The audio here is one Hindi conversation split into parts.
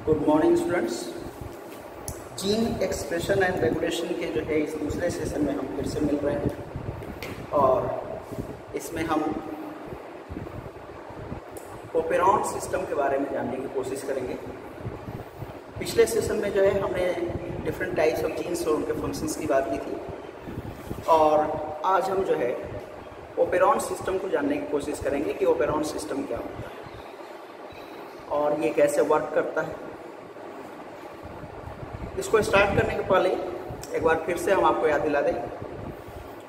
Good morning students. Gene expression and regulation के जो है इस दूसरे सेशन में हम फिर से मिल रहे हैं और इसमें हम ओपेरॉन सिस्टम के बारे में जानने की कोशिश करेंगे। पिछले सेशन में जो है हमने डिफरेंट टाइप्स ऑफ जीन्स और उनके फंक्शंस की बात की थी और आज हम जो है ओपेरॉन सिस्टम को जानने की कोशिश करेंगे कि ओपेरॉन सिस्टम क्या होता है और ये कैसे वर्क करता है। इसको स्टार्ट करने के पहले एक बार फिर से हम आपको याद दिला दें,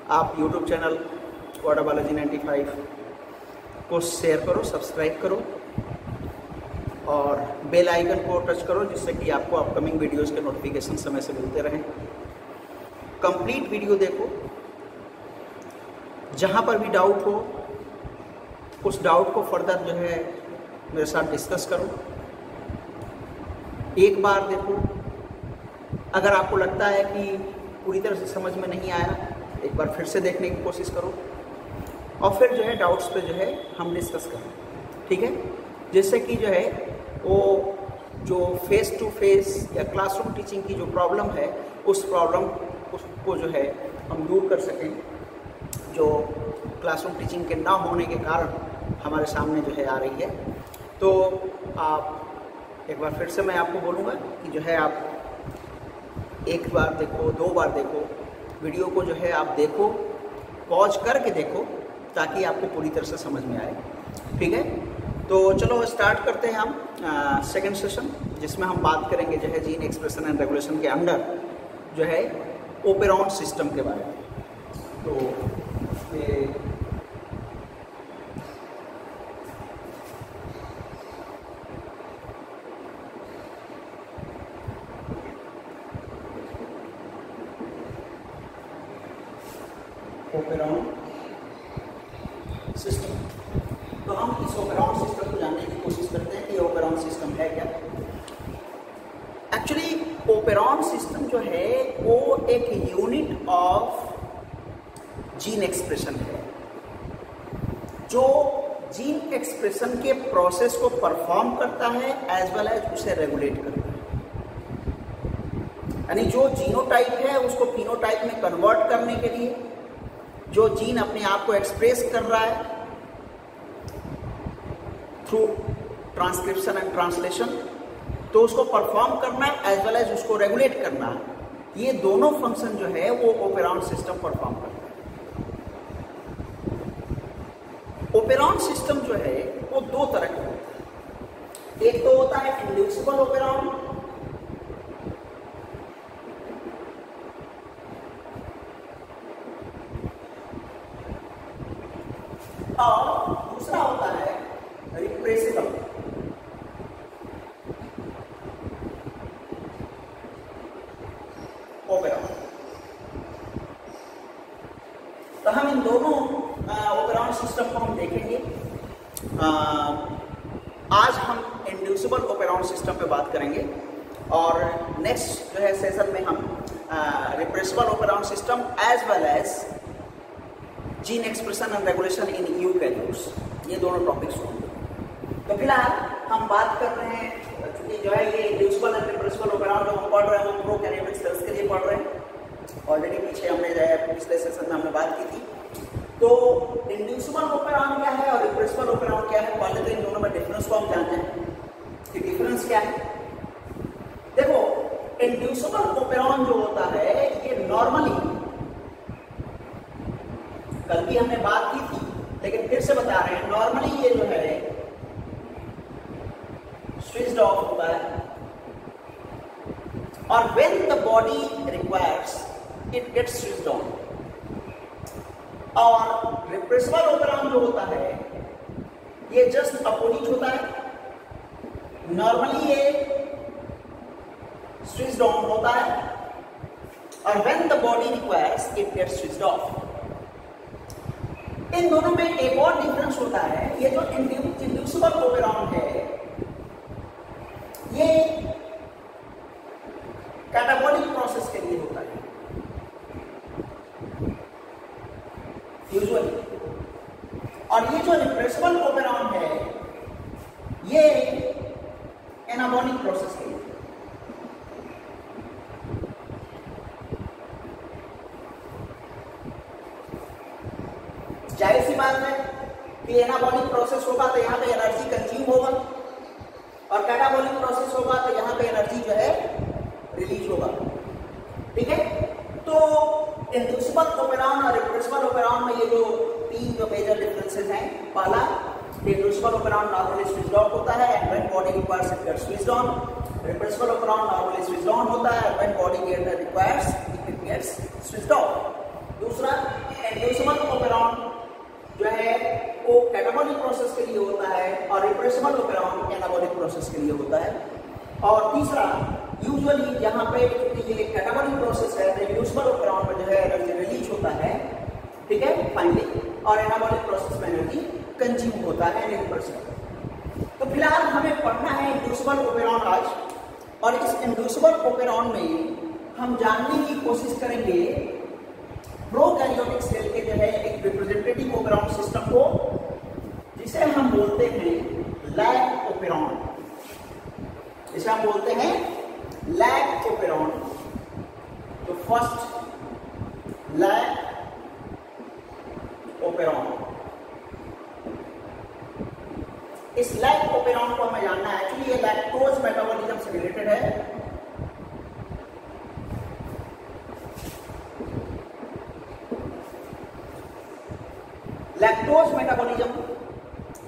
आप YouTube चैनल वाटर बायोलॉजी 95 को शेयर करो, सब्सक्राइब करो और बेल आइकन को टच करो जिससे कि आपको अपकमिंग वीडियोस के नोटिफिकेशन समय से मिलते रहें। कंप्लीट वीडियो देखो, जहाँ पर भी डाउट हो उस डाउट को फर्दर जो है मेरे साथ डिस्कस करो। एक बार देखो, अगर आपको लगता है कि पूरी तरह से समझ में नहीं आया, एक बार फिर से देखने की कोशिश करो और फिर जो है डाउट्स पे जो है हम डिस्कस करें, ठीक है। जिससे कि जो है वो जो फेस टू फेस या क्लासरूम टीचिंग की जो प्रॉब्लम है उस प्रॉब्लम उसको जो है हम दूर कर सकें, जो क्लासरूम टीचिंग के ना होने के कारण हमारे सामने जो है आ रही है। तो आप एक बार फिर से मैं आपको बोलूँगा कि जो है आप एक बार देखो, दो बार देखो, वीडियो को जो है आप देखो, पॉज करके देखो ताकि आपको पूरी तरह से समझ में आए, ठीक है। तो चलो स्टार्ट करते हैं हम सेकंड सेशन, जिसमें हम बात करेंगे जो है जीन एक्सप्रेशन एंड रेगुलेशन के अंडर जो है ओपेरॉन सिस्टम के बारे में। तो ये ओपेरॉन सिस्टम, तो हम इस ओपेरॉन सिस्टम को जानने की कोशिश करते हैं कि ओपेरॉन सिस्टम है क्या। एक्चुअली ओपेरॉन सिस्टम जो है वो एक यूनिट ऑफ जीन एक्सप्रेशन है, जो जीन एक्सप्रेशन के प्रोसेस को परफॉर्म करता है एज वेल एज उसे रेगुलेट करता है। यानी जो जीनोटाइप है उसको फिनोटाइप में कन्वर्ट करने के लिए जो जीन अपने आप को एक्सप्रेस कर रहा है थ्रू ट्रांसक्रिप्शन एंड ट्रांसलेशन, तो उसको परफॉर्म करना है एज वेल एज उसको रेगुलेट करना है। ये दोनों फंक्शन जो है वो ओपेरॉन सिस्टम परफॉर्म करता है। ओपेरॉन सिस्टम जो है वो दो तरह के होता है। एक तो होता है इंड्यूसिबल ओपेरॉन और दूसरा होता है रिप्रेसिबल। ओपेरॉन, तो हम इन दोनों ओपेरॉन सिस्टम को हम देखेंगे। आज हम इंड्यूसिबल ओपेरॉन सिस्टम पे बात करेंगे और नेक्स्ट जो है सेशन में हम repressible operon system as well as gene expression and regulation in eukaryotes, ये दोनों टॉपिक्स होंगे। तो फिलहाल हम बात कर रहे हैं, क्योंकि जो है ये इंड्यूसिबल एंड रिप्रेसिबल ओपेरॉन जो हम पढ़ रहे हैं वो प्रोकैरियोटिक सेल्स के लिए पढ़ रहे हैं। ऑलरेडी पीछे हमने जो है पिछले सेशन में हमने बात की थी। तो इंड्यूसिबल ओपेरॉन क्या है और रिप्रेसिबल ओपेरॉन क्या है, पहले तो इन दोनों में डिफरेंस को हम जानते हैं कि डिफरेंस क्या है। देखो, इंड्यूसिबल ओपेरॉन जो होता है ये नॉर्मली, कल भी हमने बात की थी लेकिन फिर से बता रहे हैं, नॉर्मली ये जो है स्विच्ड ऑफ होता है और when the body requires it gets switched on. और रिप्रेसिबल ओपेरॉन जो होता है ये जस्ट अपोजिट होता है। नॉर्मली ये स्विच्ड ऑन होता है और when the body requires it gets switched off. इन दोनों में एक और डिफरेंस होता है, ये जो इंड्यूसिबल ओपेरॉन है ये कैटाबॉलिक प्रोसेस के लिए होता है यूजुअली, और ये जो रिप्रेसिबल ओपेरॉन है ये एनाबॉलिक प्रोसेस के लिए। तो यहाँ पे एनर्जी कंज्यूम होगा, और कैटाबॉलिक प्रोसेस होगा तो यहाँ पे एनर्जी जो है रिलीज होगा। ठीक है, तो इंड्यूसिबल ऑपेरॉन और रिप्रेसिबल ऑपेरॉन में ये जो तीन जो मेजर डिफरेंसेस हैं, पहला inducible operon normally switched off होता है and when body requires it gets switched on. Repressible operon normally switched on होता है when body requires it gets switched off. दूसरा इंड्यूसिबल ऑपेरॉन जो है वो कैटाबॉलिक प्रोसेस के लिए होता है और रिप्रेसिबल ऑपेरॉन एनाबॉलिक प्रोसेस के लिए होता है। और तीसरा यूजुअली यहाँ पे ये कैटाबॉलिक प्रोसेस है तो इंड्यूसिबल ऑपेरॉन में जो है एनर्जी रिलीज होता है, ठीक है, फाइनली, और एनाबॉलिक प्रोसेस में एनर्जी कंज्यूम होता है 1%। तो फिलहाल हमें पढ़ना है इंड्यूसिबल ऑपेरॉन आज, और इस इंड्यूसिबल ऑपेरॉन में हम जानने की कोशिश करेंगे प्रोकैरियोटिक सेल के जो है एक रिप्रेजेंटेटिव ऑपेरॉन सिस्टम को, जिसे हम बोलते हैं लैग ऑपेरॉन, जिसे हम बोलते हैं लैग ऑपेरॉन। तो फर्स्ट लैग ऑपेरॉन, इस लैग ऑपेरॉन को हमें जानना है। एक्चुअली ये लैक्टोज मेटाबॉलिज्म से रिलेटेड है। लैक्टोज मेटाबॉलिज्म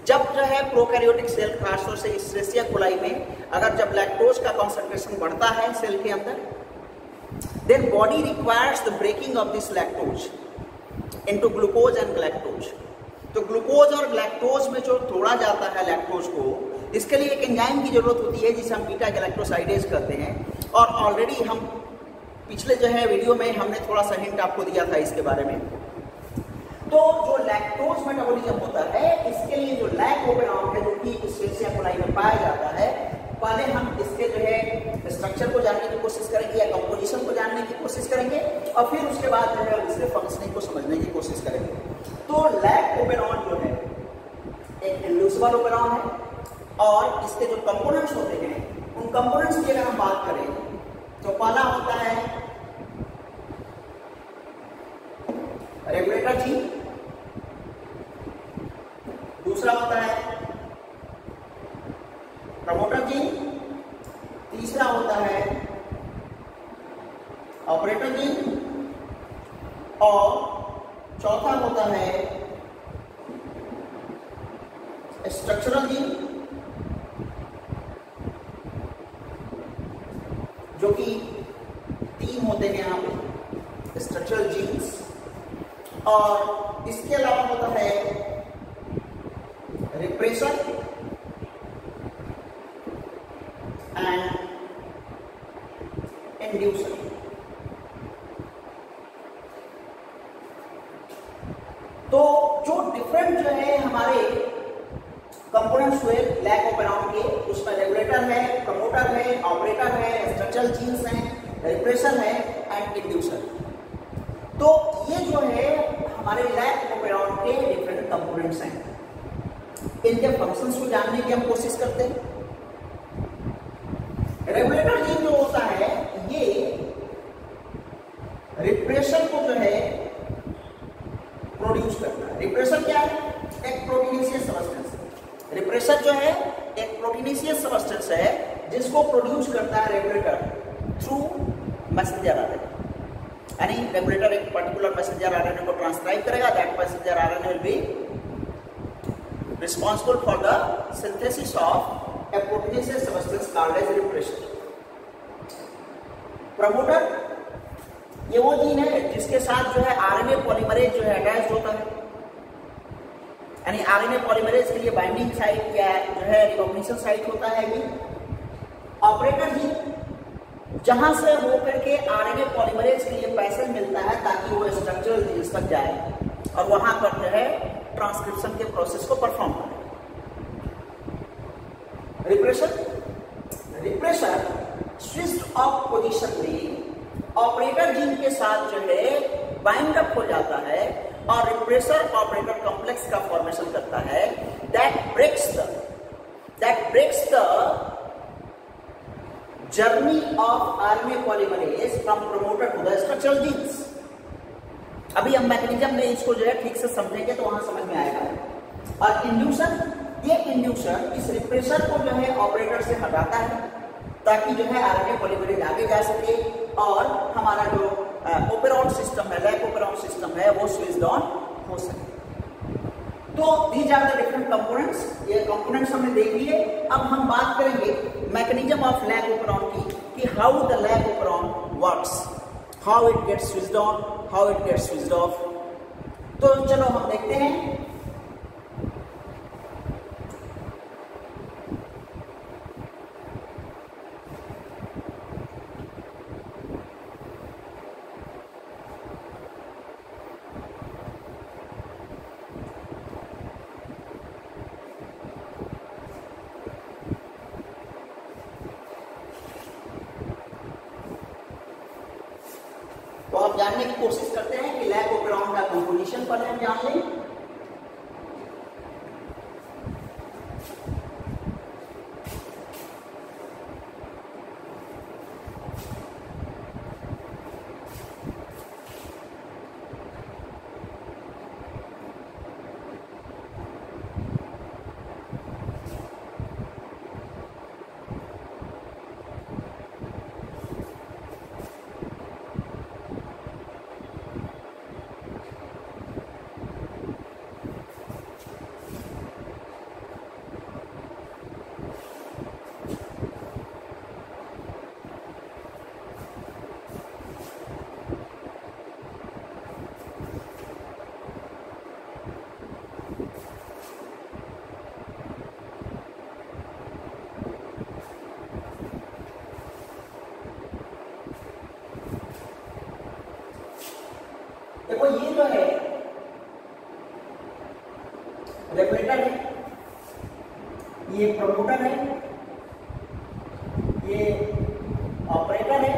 जब जो है प्रोकैरियोटिक सेल, खासतौर से एस्चेरिचिया कोलाई में अगर जब लैक्टोज का कॉन्सेंट्रेशन बढ़ता है सेल के अंदर, then body requires the breaking of this lactose into glucose and galactose. तो ग्लूकोज और ग्लैक्टोज में जो तोड़ा जाता है लैक्टोज को, इसके लिए एक एंजाइम की जरूरत होती है जिसे हम बीटा गैलेक्टोसाइडेज कहते हैं। और ऑलरेडी हम पिछले जो है वीडियो में हमने थोड़ा सा हिंट आपको दिया था इसके बारे में। तो जो लैक्टोज मेटाबॉलिज्म होता है, इसके लिए जो लैग ऑपेरॉन है जो कि एस्चेरिचिया कोलाई में पाया जाता है, पहले हम इसके जो है स्ट्रक्चर को जानने की कोशिश करेंगे या कंपोजिशन को जानने की कोशिश करेंगे, और फिर उसके बाद जो है इसके फंक्शनिंग को समझने की कोशिश करेंगे। तो लैग ऑपेरॉन जो है एक इंड्यूसिबल ऑपेरॉन है, और इसके जो कंपोनेंट्स होते हैं उन कंपोनेंट्स की अगर हम बात करें तो पहला होता है रेगुलेटर जीन, दूसरा होता है प्रमोटर जीन, तीसरा होता है ऑपरेटर जीन, और चौथा होता है स्ट्रक्चरल जीन, जो कि तीन होते हैं यहाँ पे स्ट्रक्चरल जीन्स। और इसके अलावा होता है रिप्रेसर एंड इंड्यूसर। तो जो डिफरेंट जो है हमारे कंपोनेंट्स हुए लैग ऑपेरॉन के, उसमें रेगुलेटर है, प्रमोटर है, ऑपरेटर है, स्ट्रक्चरल जीन्स हैं, रिप्रेसर है एंड इंड्यूसर। तो ये जो है हमारे लैग ऑपेरॉन के डिफरेंट कंपोनेंट्स हैं। इनके फंक्शंस को जानने की हम कोशिश करते हैं। रेगुलेटर जीन जो होता है ये रिप्रेसर को जो है प्रोड्यूस करता है। रिप्रेसर क्या है? एक प्रोटीनेशियस सब्सटेंस। रिप्रेसर जो है एक प्रोटीनेशियस सब्सटेंस है जिसको प्रोड्यूस करता है रेगुलेटर थ्रू मैसेंजर आरएनए। यानी रेगुलेटर एक पर्टिकुलर मैसेंजर आरएनए को ट्रांसक्राइब करेगा, that messenger RNA will be responsible for the synthesis of a proteinaceous substance called as repressor. Promoter ये वो जीन है जिसके साथ जो है आरएनए पॉलीमरेज जो है अटैच होता है, यानी आरएनए पॉलीमरेज के लिए बाइंडिंग साइट या जो है रिकॉग्निशन साइट होता है ये। ऑपरेटर जीन जहां से होकर के आरएनए पॉलीमरेज के लिए पैसेज मिलता है ताकि वो स्ट्रक्चरल जीन्स तक जाए और वहां पर जो है ट्रांसक्रिप्शन के प्रोसेस को परफॉर्म करें। रिप्रेसर स्विच ऑफ पोजीशन में ऑपरेटर जीन के साथ जो है बाइंड अप हो जाता है और रिप्रेसर ऑपरेटर कॉम्प्लेक्स का फॉर्मेशन करता है that breaks the journey of RNA polymerase from promoter to the structural genes. अभी हम मैकेनिज्म में इसको जो है ठीक से समझेंगे तो वहां समझ में आएगा। और इंड्यूसर ये इंड्यूसर इस रिप्रेसर को जो है ऑपरेटर से हटाता है ताकि जो है आरएनए पॉलीमरेज आगे जा सके और हमारा जो ओपेरॉन सिस्टम है, लैक ओपेरॉन सिस्टम है, वो स्विच्ड ऑन हो सके। तो these are the different components. ये कंपोनेंट्स हमने देख लिए। अब हम बात करेंगे मैकेनिज्म ऑफ लैक ओपेरॉन की, कि how the lac operon works, how it gets switched on, how it gets switched off. तो चलो हम देखते हैं। तो आप जानने की कोशिश करते हैं कि लैक ओपेरॉन का कंपोजिशन पहले हम जान लें। देखो ये जो है रेगुलेटर है, ये प्रमोटर है, ये ऑपरेटर है,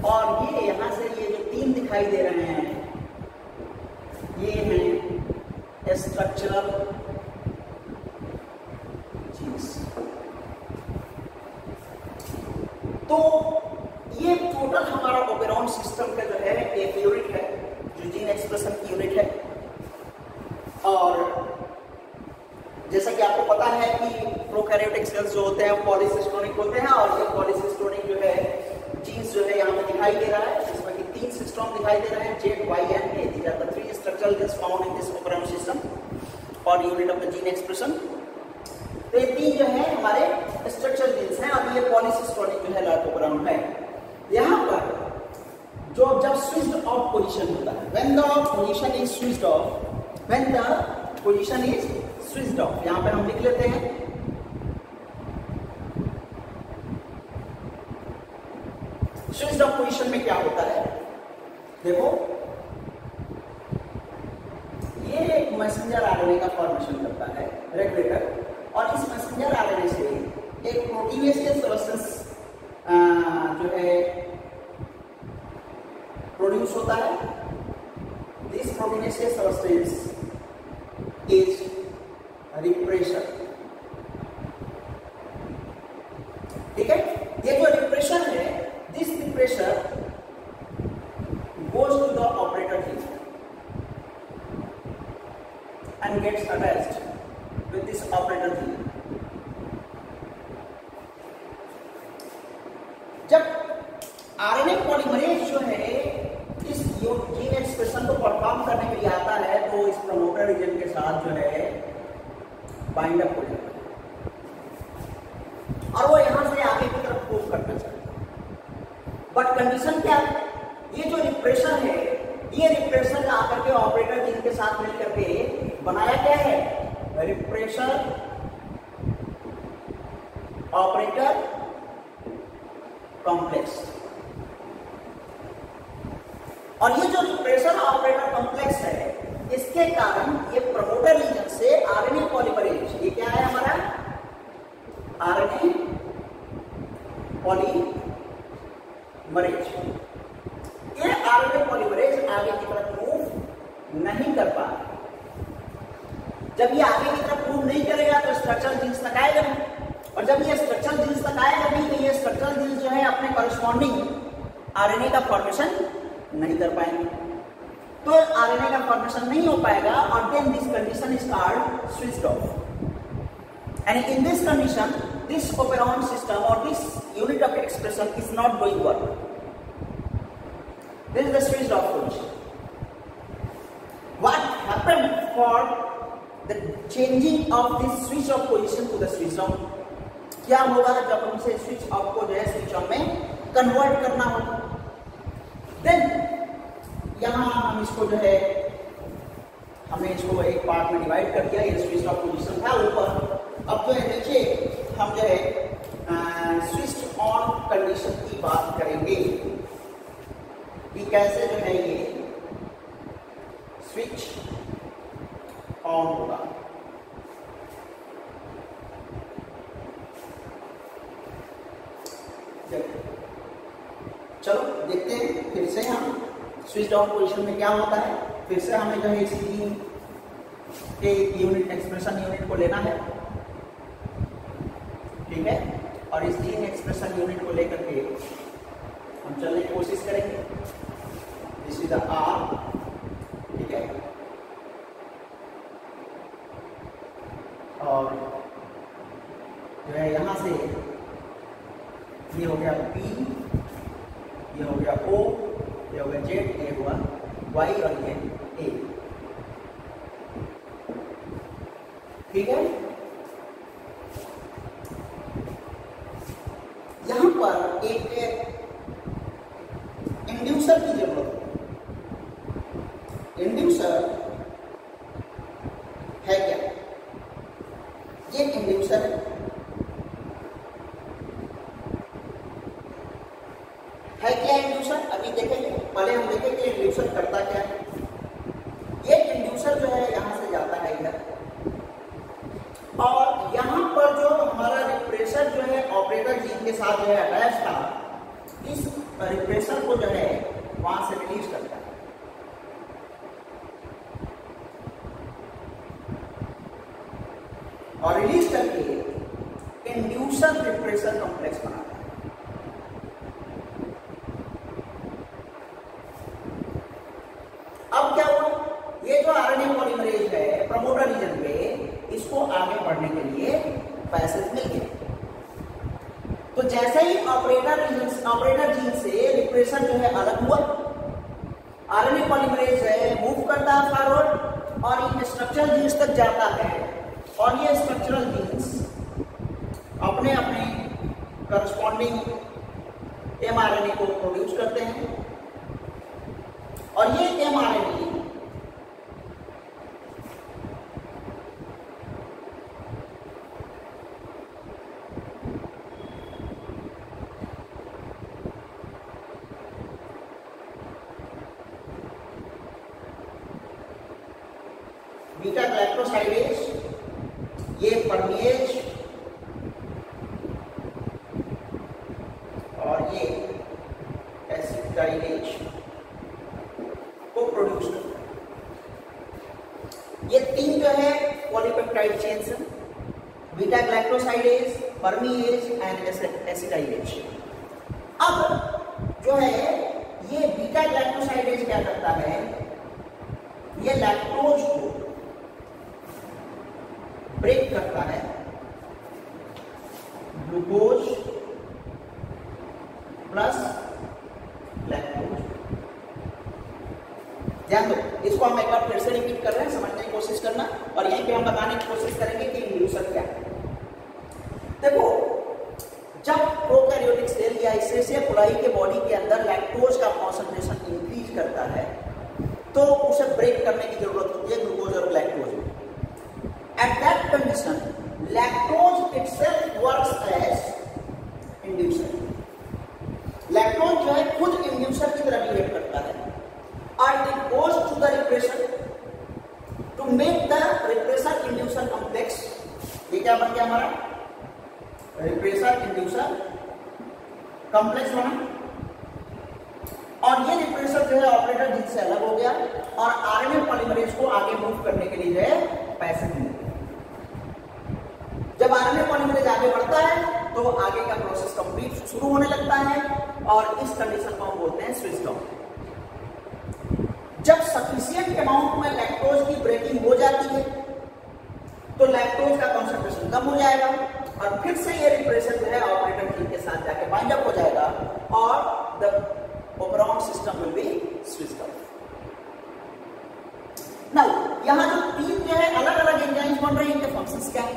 और ये यहां से ये जो तीन दिखाई दे रहे हैं ये हैं स्ट्रक्चरल जीन्स। तो ये टोटल हमारा ओपेरॉन सिस्टम का जो है एक यूनिट है, जो जीन एक्सप्रेशन की यूनिट है। और जैसा कि आपको पता है कि प्रोकैरियोटिक सेल्स जो होते हैं पॉलीसिस्टोनिक होते हैं, और ये पॉलीसिस्टोनिक जो है जीन्स जो है यहाँ पे दिखाई दे रहा है, जिसमें कि तीन सिस्टम दिखाई दे रहे हैं, Z, Y and A। These are the three structural genes found in this operon system और unit of the gene expression. तो ये तीन जो है हमारे स्ट्रक्चरल जीन्स हैं, और ये पॉलीसिस्टोनिक जो है लैक ओपेरॉन है। यहाँ पर जो जब स्विच्ड ऑफ पोजीशन होता है, when the position is switched off, when the position is switched off, यहाँ पे हम लिख लेते हैं स्विच्ड ऑफ पोजीशन में क्या होता है। देखो ये एक मैसेंजर आरएनए का फॉर्मेशन करता है रेगुलेटर, और इस मैसेंजर आरएनए से एक प्रोटीनेशियस सब्सटेंस जो है प्रोड्यूस होता है। This proteinaceous substance is refresher. ठीक है, ये जो रिप्रेशर है, this refresher goes to the operator gene and gets attached with this operator gene। जब आरएनए पॉलीमरेज जो है इस जीन एक्सप्रेशन को परफॉर्म करने के लिए आता है, तो इस प्रमोटर रीजन के साथ जो है बाइंड अप हो जाता है, और वो यहां से आगे की तरफ मूव करना चाहता है। बट कंडीशन क्या है, ये जो रिप्रेशर है, ये रिप्रेशर आकर के ऑपरेटर जीन के साथ मिलकर के बनाया क्या है, रिप्रेशर ऑपरेटर कॉम्प्लेक्स। और ये जो रिप्रेशर ऑपरेटर कॉम्प्लेक्स है, इसके कारण ये प्रमोटर रीजन से आरएनए पॉलीमरेज, ये क्या है हमारा आरएनए पॉलीमरेज, ये आरएनए पॉलीमरेज आगे की तरफ मूव नहीं कर पा रहा। जब ये आगे की तरफ मूव नहीं करेगा तो स्ट्रक्चरल जीन्स तक आएगा नहीं, और जब ये स्ट्रक्चरल जीन्स तक आएगा नहीं तो ये स्ट्रक्चरल जीन्स जो है अपने कॉरेस्पॉन्डिंग आरएनए का फॉर्मेशन नहीं कर पाएंगे। तो आरएनए का फॉर्मेशन नहीं हो पाएगा और then this condition is called switched off. And in this condition this operon system or this unit of expression is not doing work. This is the switched off position. What happened for the changing of this switch off position to the switch on? क्या होगा जब हमसे स्विच ऑफ को जो है स्विच ऑन में कन्वर्ट करना होगा? देन यहां हम इसको जो है हमने इसको एक पार्ट में डिवाइड कर दिया। ये स्विच ऑफ पोजीशन था ऊपर। अब जो है नीचे हम जो है स्विच ऑन कंडीशन की बात करेंगे कि कैसे जो है ये स्विच ऑन होगा। चलो देखते हैं फिर से हम स्विच ऑन पोजीशन में क्या होता है। फिर से हमें जो है इसी जीन के यूनिट एक्सप्रेशन यूनिट को लेना है, ठीक है, और इस जीन एक्सप्रेशन यूनिट को लेकर के हम चलने की कोशिश करेंगे। दिस इज द आर, ठीक है, और जो है यहां से ये हो गया पी, ये हो गया ओ, ये हो गया जेड, ये हुआ वाई और ये ए, ठीक है। यहां पर एक इंड्यूसर की जरूरत है। इंड्यूसर है क्या? ये इंड्यूसर है क्या इंड्यूसर? अभी देखेंगे, पहले हम देखेंगे कि इंड्यूसर करता क्या है। ये इंड्यूसर जो है यहां से जाता है इधर, और यहां पर जो हमारा रिप्रेसर जो है ऑपरेटर जीन के साथ जो है अटैच था, इस रिप्रेसर को जो है वहां से रिलीज करता है। और रिलीज करके इंड्यूसर रिप्रेसर कॉम्प्लेक्स बनाता है। अब क्या हुआ? ये जो आरएनए पॉलीमरेज है प्रमोटर रीजन पे, इसको आगे बढ़ने के लिए पैसेज मिल गए। तो जैसे ही ऑपरेटर जीन से रिप्रेसर जो है अलग हुआ, आरएनए पॉलीमरेज है मूव करता है फॉरवर्ड और इन स्ट्रक्चरल जीन्स तक जाता है, और ये स्ट्रक्चरल जीन्स अपने अपने करस्पॉन्डिंग एमआरएनए को प्रोड्यूस करते हैं, और ये एमआरएनए बीटा ग्लाइकोसाइडेज, ये परमिएज और ये एसिटाइलेज को प्रोड्यूस करता है। ये तीन जो है पॉलीपेप्टाइड चेन्स हैं, बीटा ग्लाइकोसाइडेज, परमिएज एंड एसिटाइलेज। अब जो है ये बीटा ग्लाइकोसाइडेज क्या करता है? ये लैक्टोज को ब्रेक करता है ग्लूकोज प्लस लैक्टोज। ध्यान दो, इसको हम एक बार फिर से रिपीट कर रहे हैं, समझने की कोशिश करना, और यहीं पे हम बताने की कोशिश करेंगे कि इंड्यूसर क्या है। देखो, जब प्रोकैरियोटिक सेल या एसेसिया कोलाई के बॉडी के अंदर लैक्टोज का कॉन्सेंट्रेशन इंक्रीज करता है, तो उसे ब्रेक करने की जरूरत होती है ग्लूकोज और लैक्टोज में। At that condition, lactose itself works as inducer. Lactose जो है खुद इंड्यूसर की तरह बिहेव करता है, और it goes to the repressor to make the repressor inducer complex. ये क्या बन गया हमारा? रिप्रेसर इंड्यूसर कॉम्प्लेक्स बना, और ये रिप्रेसर जो है ऑपरेटर जीन से अलग हो गया, और आरएनए पॉलीमरेज को आगे मूव करने के लिए जो है पैसेज मिल गया। जब आरएनए पॉलीमरेज आगे बढ़ता है तो आगे का प्रोसेस कंप्लीट शुरू होने लगता है, और इस कंडीशन को हम बोलते हैं स्विच्ड ऑन। जब सफिशिएंट अमाउंट में लैक्टोज की ब्रेकिंग हो जाती है तो लैक्टोज का कॉन्सेंट्रेशन कम हो जाएगा और फिर से ये रिप्रेशर जो है ऑपरेटर जीन के साथ जाके बाइंड अप हो जाएगा और the operon system will be switched off. Now यहां जो तीन जो है अलग अलग एंजाइम्स बन रहे हैं, इनके फंक्शंस क्या है?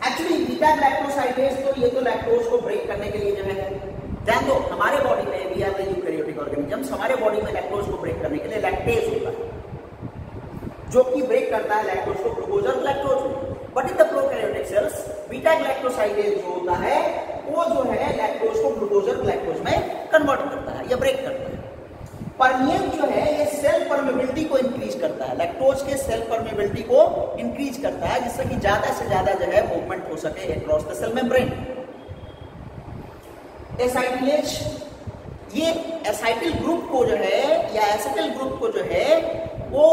एक्चुअली बीटा ग्लाइकोसाइडेज तो ये तो लैक्टोज को ब्रेक करने के लिए जो है, ध्यान दो हमारे बॉडी में we are the eukaryotic organisms, हमारे बॉडी में लैक्टोज को ब्रेक करने के लिए लैक्टेज होता है जो कि ब्रेक करता है लैक्टोज को ग्लूकोज और लैक्टोज में। But in the prokaryotic cells beta glycosidase जो होता है वो जो है लैक्टोज को ग्लूकोज और ग्लाइकोज में कन्वर्ट करता है या ब्रेक करता है। परमिएंट जो है ये सेल परमेबिलिटी को इंक्रीज करता है, लैक्टोज के सेल परमेबिलिटी को इंक्रीज करता है जिससे कि ज्यादा से ज्यादा जो है मूवमेंट हो सके अक्रॉस द सेल मेम्ब्रेन। एसाइटिलेज, ये एसाइटिल ग्रुप को जो है या एसिटिल ग्रुप को जो है वो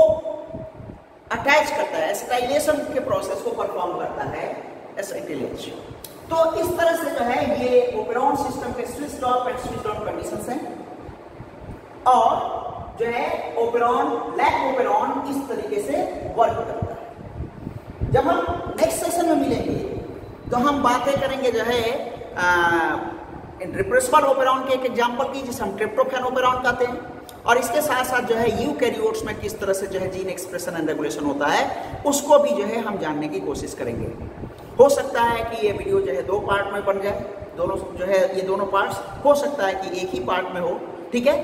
अटैच करता है, एसिटाइलेशन के प्रोसेस को परफॉर्म करता है एसाइटिलेज। तो इस तरह से जो है ये ओपेरॉन सिस्टम के switched off and switched on conditions हैं और जो है ओपेरॉन लैक ओपेरॉन इस तरीके से वर्क करता है। जब हम नेक्स्ट सेशन में मिलेंगे तो हम बातें करेंगे जो है रिप्रेसिबल ओपेरॉन के एक एग्जांपल की जिसे हम ट्रिप्टोफैन ओपेरॉन कहते हैं और इसके साथ साथ जो है यूकैरियोट्स में किस तरह से जो है जीन एक्सप्रेशन एंड रेगुलेशन होता है उसको भी जो है हम जानने की कोशिश करेंगे। हो सकता है कि ये वीडियो जो है 2 पार्ट में बन जाए, दोनों जो है ये दोनों पार्ट्स हो सकता है कि एक ही पार्ट में हो, ठीक है।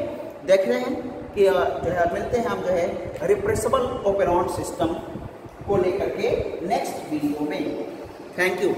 देख रहे हैं कि जो है मिलते हैं हम जो है रिप्रेसिबल ओपेरॉन सिस्टम को लेकर के नेक्स्ट वीडियो में। Thank you.